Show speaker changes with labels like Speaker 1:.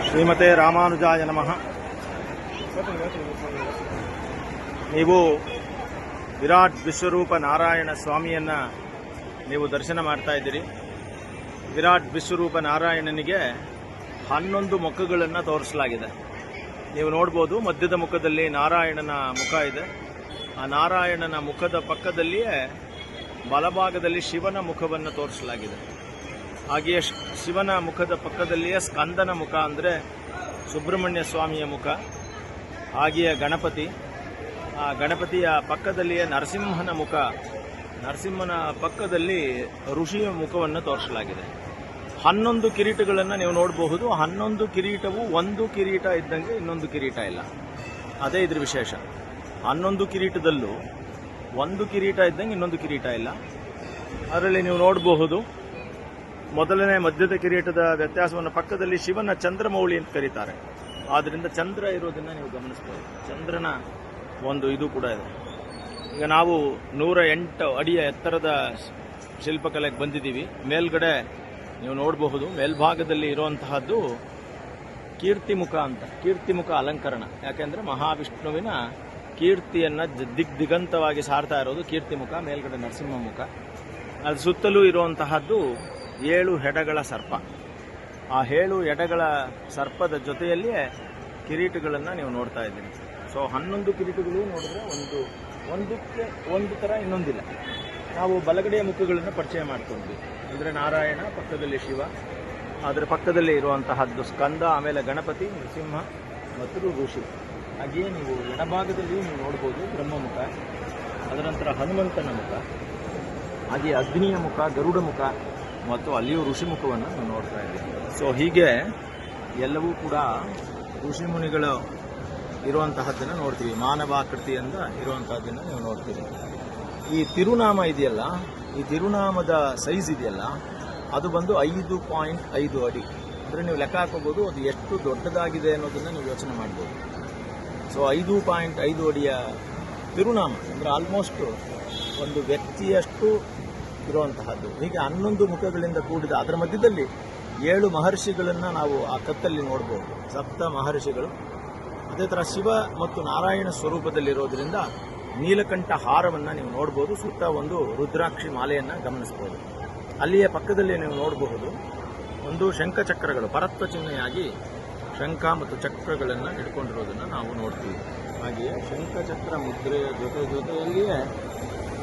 Speaker 1: ಶ್ರೀಮತೆ ರಾಮಾನುಜಾಯ ನಮಃ. ನೀವು ವಿರಾಟ್ ವಿಶ್ವರೂಪ ನಾರಾಯಣ ಸ್ವಾಮಿಯನ್ನ ನೀವು ದರ್ಶನ ಮಾಡ್ತಾ ಇದ್ದೀರಿ. ವಿರಾಟ್ ವಿಶ್ವರೂಪ ನಾರಾಯಣನಿಗೆ 11 ಮುಖಗಳನ್ನು ತೋರಿಸಲಾಗಿದೆ. ನೀವು ನೋಡ್ಬೋದು, ಮಧ್ಯದ ಮುಖದಲ್ಲಿ ನಾರಾಯಣನ ಮುಖ ಇದೆ. ಆ ನಾರಾಯಣನ ಮುಖದ ಪಕ್ಕದಲ್ಲಿಯೇ ಬಲಭಾಗದಲ್ಲಿ ಶಿವನ ಮುಖವನ್ನು ತೋರಿಸಲಾಗಿದೆ. ಹಾಗೆಯೇ ಶಿವನ ಮುಖದ ಪಕ್ಕದಲ್ಲಿಯೇ ಸ್ಕಂದನ ಮುಖ ಅಂದರೆ ಸುಬ್ರಹ್ಮಣ್ಯ ಸ್ವಾಮಿಯ ಮುಖ, ಹಾಗೆಯೇ ಗಣಪತಿ, ಆ ಗಣಪತಿಯ ಪಕ್ಕದಲ್ಲಿಯೇ ನರಸಿಂಹನ ಮುಖ, ನರಸಿಂಹನ ಪಕ್ಕದಲ್ಲಿ ಋಷಿಯ ಮುಖವನ್ನು ತೋರಿಸಲಾಗಿದೆ. 11 ಕಿರೀಟಗಳನ್ನು ನೀವು ನೋಡಬಹುದು. 11 ಕಿರೀಟವು ಒಂದು ಕಿರೀಟ ಇದ್ದಂಗೆ ಇನ್ನೊಂದು ಕಿರೀಟ ಇಲ್ಲ. ಅದೇ ಇದ್ರ ವಿಶೇಷ. 11 ಕಿರೀಟದಲ್ಲೂ ಒಂದು ಕಿರೀಟ ಇದ್ದಂಗೆ ಇನ್ನೊಂದು ಕಿರೀಟ ಇಲ್ಲ. ಅದರಲ್ಲಿ ನೀವು ನೋಡಬಹುದು, ಮೊದಲನೇ ಮಧ್ಯದ ಕಿರೀಟದ ವ್ಯತ್ಯಾಸವನ್ನು ಪಕ್ಕದಲ್ಲಿ ಶಿವನ ಚಂದ್ರಮೌಳಿ ಅಂತ ಕರೀತಾರೆ. ಆದ್ದರಿಂದ ಚಂದ್ರ ಇರೋದನ್ನು ನೀವು ಗಮನಿಸಬಹುದು. ಚಂದ್ರನ ಒಂದು ಇದು ಕೂಡ ಇದೆ. ಈಗ ನಾವು 108 ಅಡಿಯ ಎತ್ತರದ ಶಿಲ್ಪಕಲೆಗೆ ಬಂದಿದ್ದೀವಿ. ಮೇಲ್ಗಡೆ ನೀವು ನೋಡಬಹುದು, ಮೇಲ್ಭಾಗದಲ್ಲಿ ಇರುವಂತಹದ್ದು ಕೀರ್ತಿಮುಖ ಅಂತ. ಕೀರ್ತಿಮುಖ ಅಲಂಕರಣ. ಯಾಕೆಂದರೆ ಮಹಾವಿಷ್ಣುವಿನ ಕೀರ್ತಿಯನ್ನು ದಿಗಂತವಾಗಿ ಸಾರ್ತಾ ಇರೋದು ಕೀರ್ತಿಮುಖ. ಮೇಲ್ಗಡೆ ನರಸಿಂಹ ಮುಖ. ಅದ್ರ ಸುತ್ತಲೂ ಇರುವಂತಹದ್ದು 7 ಹೆಡಗಳ ಸರ್ಪ. ಆ 7 ಎಡೆಗಳ ಸರ್ಪದ ಜೊತೆಯಲ್ಲಿಯೇ ಕಿರೀಟಗಳನ್ನು ನೀವು ನೋಡ್ತಾ ಇದ್ದೀರಿ. ಸೊ 11 ಕಿರೀಟಗಳು ನೋಡಿದ್ರೆ ಒಂದಕ್ಕೆ ಒಂದು ಥರ ಇನ್ನೊಂದಿಲ್ಲ. ನಾವು ಬಲಗಡೆಯ ಮುಖಗಳನ್ನು ಪರಿಚಯ ಮಾಡ್ಕೊಂಡ್ವಿ. ಅಂದರೆ ನಾರಾಯಣ, ಪಕ್ಕದಲ್ಲಿ ಶಿವ, ಅದರ ಪಕ್ಕದಲ್ಲಿ ಇರುವಂತಹದ್ದು ಸ್ಕಂದ, ಆಮೇಲೆ ಗಣಪತಿ, ನರಸಿಂಹ ಮತ್ತು ಋಷಿ. ಹಾಗೆಯೇ ನೀವು ಎಡಭಾಗದಲ್ಲಿ ನೀವು ನೋಡ್ಬೋದು ಬ್ರಹ್ಮಮುಖ, ಅದರ ನಂತರ ಹನುಮಂತನ ಮುಖ, ಹಾಗೆಯೇ ಅಗ್ನಿಯ ಮುಖ, ಗರುಡ ಮುಖ ಮತ್ತು ಅಲ್ಲಿಯೂ ಋಷಿ ಮುಖವನ್ನು ನೀವು ನೋಡ್ತಾ ಇದ್ದೀವಿ. ಸೊ ಹೀಗೆ ಎಲ್ಲವೂ ಕೂಡ ಋಷಿ ಮುನಿಗಳು ಇರುವಂತಹದ್ದನ್ನು ನೋಡ್ತೀವಿ. ಮಾನವಾಕೃತಿಯಿಂದ ಇರುವಂತಹದ್ದನ್ನು ನೀವು ನೋಡ್ತೀವಿ. ಈ ತಿರುನಾಮ ಇದೆಯಲ್ಲ, ಈ ತಿರುನಾಮದ ಸೈಜ್ ಇದೆಯಲ್ಲ, ಅದು ಬಂದು 5.5 ಅಡಿ. ಅಂದರೆ ನೀವು ಲೆಕ್ಕ ಹಾಕೋಬಹುದು ಅದು ಎಷ್ಟು ದೊಡ್ಡದಾಗಿದೆ ಅನ್ನೋದನ್ನು ನೀವು ಯೋಚನೆ ಮಾಡ್ಬೋದು. ಸೊ 5.5 ಅಡಿಯ ತಿರುನಾಮ ಅಂದರೆ ಆಲ್ಮೋಸ್ಟ್ ಒಂದು ವ್ಯಕ್ತಿಯಷ್ಟು ಇರುವಂತಹದ್ದು. ಹೀಗೆ 11 ಮುಖಗಳಿಂದ ಕೂಡಿದ ಅದರ ಮಧ್ಯದಲ್ಲಿ 7 ಮಹರ್ಷಿಗಳನ್ನು ನಾವು ಆ ಕತ್ತಲ್ಲಿ ನೋಡ್ಬೋದು. 7 ಮಹರ್ಷಿಗಳು. ಅದೇ ಥರ ಶಿವ ಮತ್ತು ನಾರಾಯಣ ಸ್ವರೂಪದಲ್ಲಿರೋದ್ರಿಂದ ನೀಲಕಂಠ ಹಾರವನ್ನು ನೀವು ನೋಡ್ಬೋದು. ಸುತ್ತ ಒಂದು ರುದ್ರಾಕ್ಷಿ ಮಾಲೆಯನ್ನು ಗಮನಿಸ್ಬೋದು. ಅಲ್ಲಿಯ ಪಕ್ಕದಲ್ಲಿ ನೀವು ನೋಡಬಹುದು ಒಂದು ಶಂಖಚಕ್ರಗಳು ಪರತ್ವ ಚಿಹ್ನೆಯಾಗಿ ಶಂಖ ಮತ್ತು ಚಕ್ರಗಳನ್ನು ಇಟ್ಕೊಂಡಿರೋದನ್ನು ನಾವು ನೋಡ್ತೀವಿ. ಹಾಗೆಯೇ ಶಂಖಚಕ್ರ ಮುದ್ರೆಯ ಜೊತೆಯಲ್ಲಿಯೇ